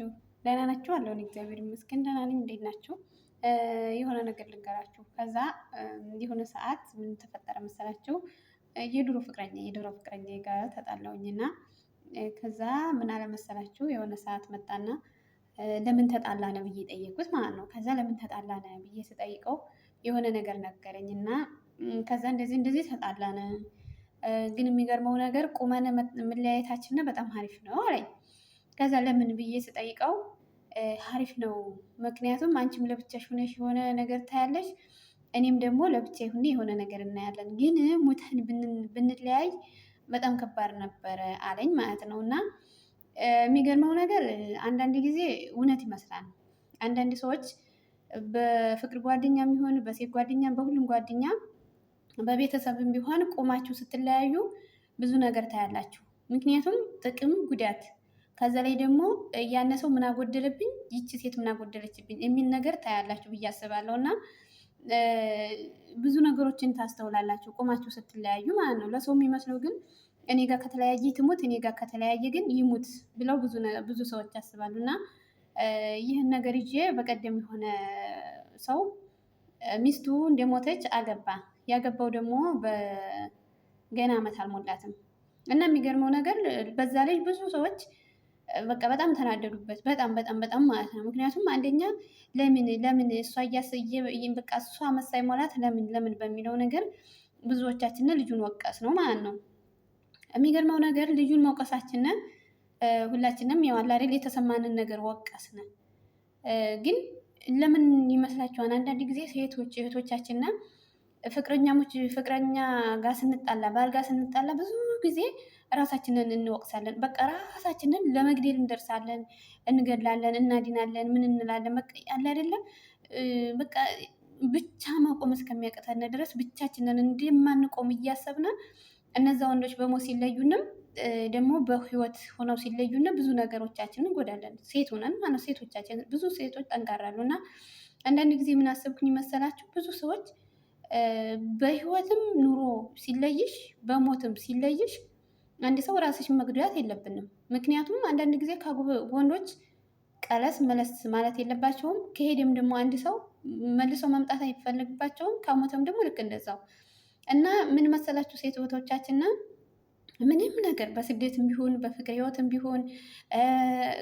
ናችሁ? ደህና ናችሁ? አለሁኝ እግዚአብሔር ይመስገን ደህና ነኝ። እንዴት ናችሁ? የሆነ ነገር ልንገራችሁ። ከዛ የሆነ ሰዓት ምን ተፈጠረ መሰላችሁ? የድሮ ፍቅረኛ ጋር ተጣላሁኝና ከዛ ምን አለ መሰላችሁ? የሆነ ሰዓት መጣና ለምን ተጣላነ ብዬ ጠየቁት ማለት ነው። ከዛ ለምን ተጣላነ ብዬ ስጠይቀው የሆነ ነገር ነገረኝና ከዛ እንደዚህ ተጣላነ፣ ግን የሚገርመው ነገር ቁመን መለያየታችን በጣም አሪፍ ነው አለኝ። ከዛ ለምን ብዬ ስጠይቀው አሪፍ ነው፣ ምክንያቱም አንቺም ለብቻሽ ሆነሽ የሆነ ነገር ታያለሽ፣ እኔም ደግሞ ለብቻ ሆኜ የሆነ ነገር እናያለን፣ ግን ሙተን ብንለያይ በጣም ከባድ ነበረ አለኝ ማለት ነው። እና የሚገርመው ነገር አንዳንድ ጊዜ እውነት ይመስላል። አንዳንድ ሰዎች በፍቅር ጓደኛ የሚሆን በሴት ጓደኛ፣ በሁሉም ጓደኛ፣ በቤተሰብም ቢሆን ቆማችሁ ስትለያዩ ብዙ ነገር ታያላችሁ። ምክንያቱም ጥቅም ጉዳት፣ ከዛ ላይ ደግሞ ያነ ሰው ምን አጎደለብኝ፣ ይቺ ሴት ምን አጎደለችብኝ የሚል ነገር ታያላችሁ ብዬ አስባለሁ። እና ብዙ ነገሮችን ታስተውላላችሁ ቆማችሁ ስትለያዩ ማለት ነው። ለሰው የሚመስለው ግን እኔ ጋር ከተለያየ ትሙት፣ እኔ ጋር ከተለያየ ግን ይሙት ብለው ብዙ ሰዎች ያስባሉ። እና ይህን ነገር ይዤ በቀደም የሆነ ሰው ሚስቱ እንደሞተች አገባ። ያገባው ደግሞ በገና ዓመት አልሞላትም። እና የሚገርመው ነገር በዛ ላይ ብዙ ሰዎች በቃ በጣም ተናደዱበት። በጣም ማለት ነው። ምክንያቱም አንደኛ ለምን እሷ በቃ እሷ መሳይ ሞላት ለምን በሚለው ነገር ብዙዎቻችንን ልጁን ወቀስ ነው ማለት ነው። የሚገርመው ነገር ልጁን መውቀሳችንን ሁላችንም ያው አለ አይደል የተሰማንን ነገር ወቀስን። ግን ለምን ይመስላችኋል? አንዳንድ ጊዜ ሴቶች እህቶቻችንን ፍቅረኛ ጋር ስንጣላ፣ ባል ጋር ስንጣላ ብዙ ጊዜ ራሳችንን እንወቅሳለን። በቃ ራሳችንን ለመግደል እንደርሳለን፣ እንገድላለን፣ እናዲናለን፣ ምን እንላለን። በቃ ያለ አይደለም በቃ ብቻ መቆም እስከሚያቅተን ድረስ ብቻችንን እንደማንቆም እያሰብን እነዛ ወንዶች በሞት ሲለዩንም ደግሞ በህይወት ሆነው ሲለዩን ብዙ ነገሮቻችንን እንጎዳለን። ሴት ሆነን ማለት ሴቶቻችን ብዙ ሴቶች ጠንካራሉ። እና አንዳንድ ጊዜ ምን አሰብኩኝ መሰላችሁ? ብዙ ሰዎች በህይወትም ኑሮ ሲለይሽ በሞትም ሲለይሽ አንድ ሰው ራስሽን መጉዳት የለብንም። ምክንያቱም አንዳንድ ጊዜ ወንዶች ቀለስ መለስ ማለት የለባቸውም። ከሄደም ደግሞ አንድ ሰው መልሶ መምጣት አይፈልግባቸውም። ከሞተም ደግሞ ልክ እንደዛው። እና ምን መሰላችሁ ሴት እህቶቻችንና ምንም ነገር በስደትም ቢሆን በፍቅር ህይወትም ቢሆን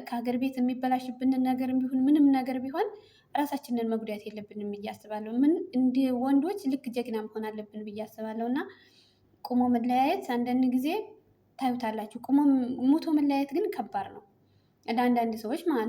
ከሀገር ቤት የሚበላሽብንን ነገርም ቢሆን ምንም ነገር ቢሆን ራሳችንን መጉዳት የለብንም ብዬ አስባለሁ። እንደ ወንዶች ልክ ጀግና መሆን አለብን ብዬ አስባለሁ። እና ቁሞ መለያየት አንዳንድ ጊዜ ታዩታላችሁ። ቁሞ ሙቶ መለያየት ግን ከባድ ነው ለአንዳንድ ሰዎች ማለት ነው።